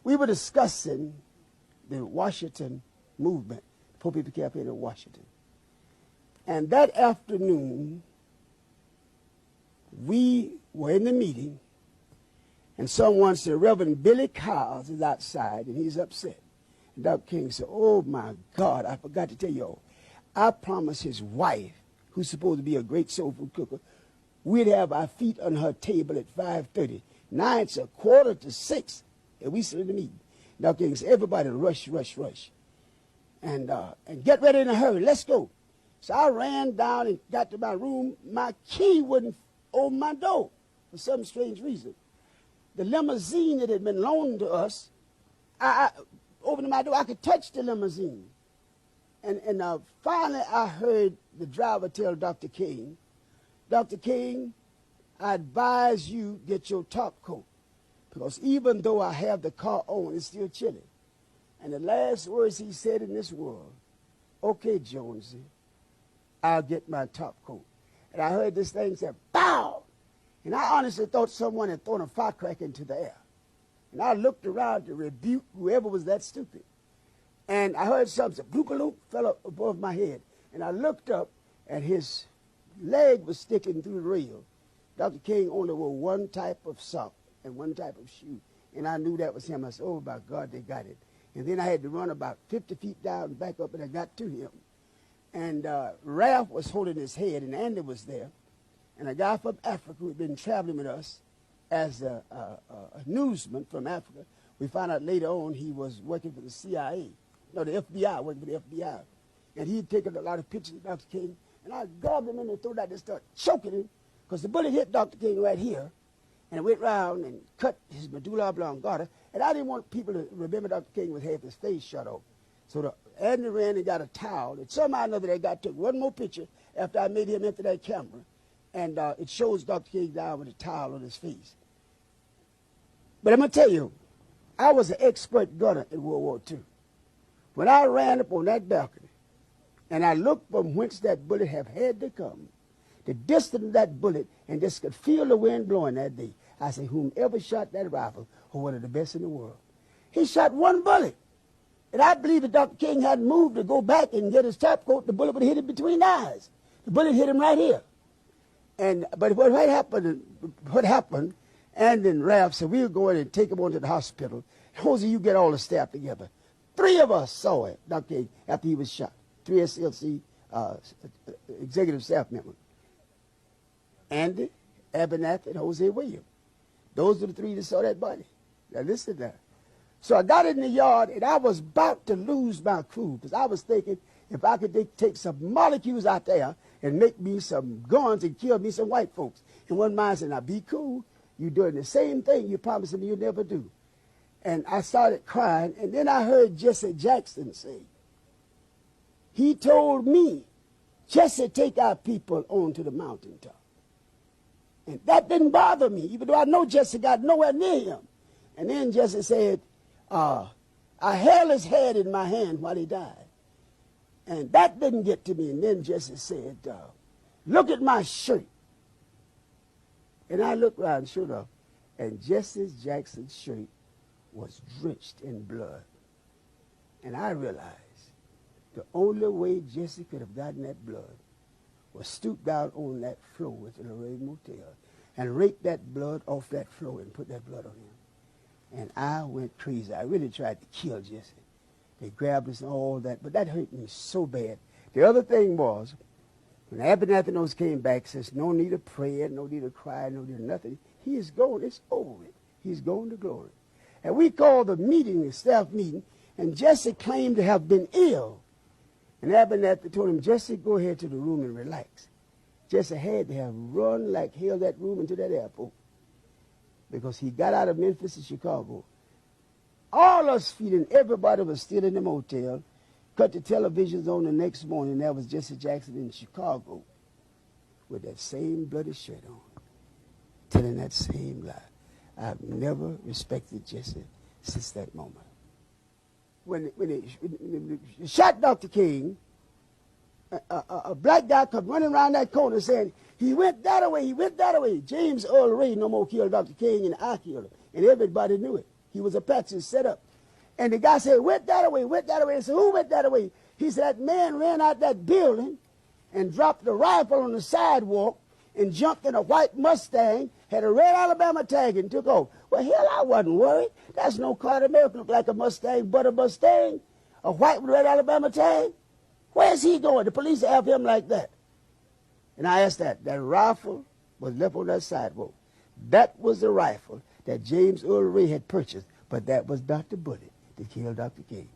we were discussing the Washington movement, Poor People Campaign in Washington. And that afternoon, we were in the meeting, and someone said, Reverend Billy Cowles is outside, and he's upset. And Dr. King said, oh, my God, I forgot to tell you all. I promised his wife, who's supposed to be a great soul food cooker, we'd have our feet on her table at 5:30. Now it's 5:45, and we still in the meeting. Dr. King said, everybody rush, rush, rush. And get ready in a hurry. Let's go. So I ran down and got to my room. My key wouldn't open my door for some strange reason. The limousine that had been loaned to us, I opened my door. I could touch the limousine. And finally I heard the driver tell Dr. King, Dr. King, I advise you get your top coat, because even though I have the car on, it's still chilly. And the last words he said in this world, okay, Jonesy, I'll get my top coat. And I heard this thing say, bow! And I honestly thought someone had thrown a firecracker into the air. And I looked around to rebuke whoever was that stupid. And I heard something, bloop-a-loop, fell up above my head. And I looked up, and his leg was sticking through the rail. Dr. King only wore one type of sock and one type of shoe. And I knew that was him. I said, oh, my God, they got it. And then I had to run about 50 feet down and back up, and I got to him. And Ralph was holding his head, and Andy was there. And a guy from Africa who had been traveling with us as a newsman from Africa. We found out later on he was working for the CIA. No, the FBI, working for the FBI. And he had taken a lot of pictures of Dr. King. And I grabbed him in the throat and started choking him, because the bullet hit Dr. King right here. And it went round and cut his medulla oblongata. And I didn't want people to remember Dr. King with half his face shut off. So Andy ran and got a towel. And somehow or another they took one more picture after I made him empty that camera. And it shows Dr. King down with a towel on his face. But I'm going to tell you, I was an expert gunner in World War II. When I ran up on that balcony, and I looked from whence that bullet had to come, the distance of that bullet, and just could feel the wind blowing that day, I said, whomever shot that rifle was one of the best in the world. He shot one bullet. And I believe if Dr. King hadn't moved to go back and get his top coat, the bullet would have hit him between the eyes. The bullet hit him right here. But what happened, and then Ralph said, we'll go in and take him on to the hospital. Hosea, you get all the staff together. 3 of us saw it, Dr. King, after he was shot. 3 SLC executive staff members. Andy, Abernathy, and Hosea Williams. Those are the 3 that saw that body. Now listen to that. So I got in the yard, and I was about to lose my cool, because I was thinking if I could take some molecules out there and make me some guns and kill me some white folks. And one man said, now be cool. You're doing the same thing you promised me you'd never do. And I started crying, and then I heard Jesse Jackson say, he told me, Jesse, take our people on to the mountaintop. And that didn't bother me, even though I know Jesse got nowhere near him. And then Jesse said, I held his head in my hand while he died. And that didn't get to me. And then Jesse said, look at my shirt. And I looked around, sure enough, and Jesse Jackson's shirt was drenched in blood. And I realized the only way Jesse could have gotten that blood was stoop down on that floor at the Lorraine Motel and rake that blood off that floor and put that blood on him. And I went crazy. I really tried to kill Jesse. They grabbed us and all that, but that hurt me so bad. The other thing was, when Abernathy Nose came back, says, no need of prayer, no need of cry, no need of nothing. He is gone. It's over with. He's gone to glory. And we called the meeting, the staff meeting, and Jesse claimed to have been ill. And Abernathy told him, Jesse, go ahead to the room and relax. Jesse had to have run like hell that room into that airport, because he got out of Memphis to Chicago. All us feeling everybody was still in the motel. Cut the televisions on the next morning. That was Jesse Jackson in Chicago with that same bloody shirt on, telling that same lie. I've never respected Jesse since that moment. When they shot Dr. King, a black guy come running around that corner saying, he went that way, he went that way. James Earl Ray no more killed Dr. King, and I killed him. And everybody knew it. He was Apache set up. And the guy said, went that away, went that away. I said, who went that away? He said, that man ran out that building and dropped the rifle on the sidewalk and jumped in a white Mustang, had a red Alabama tag, and took off. Well, hell, I wasn't worried. That's no car in America look like a Mustang, but a Mustang, a white with red Alabama tag. Where's he going? The police have him like that. And I asked that rifle was left on that sidewalk. That was the rifle that James Earl Ray had purchased, but that was not the bullet that killed Dr. King.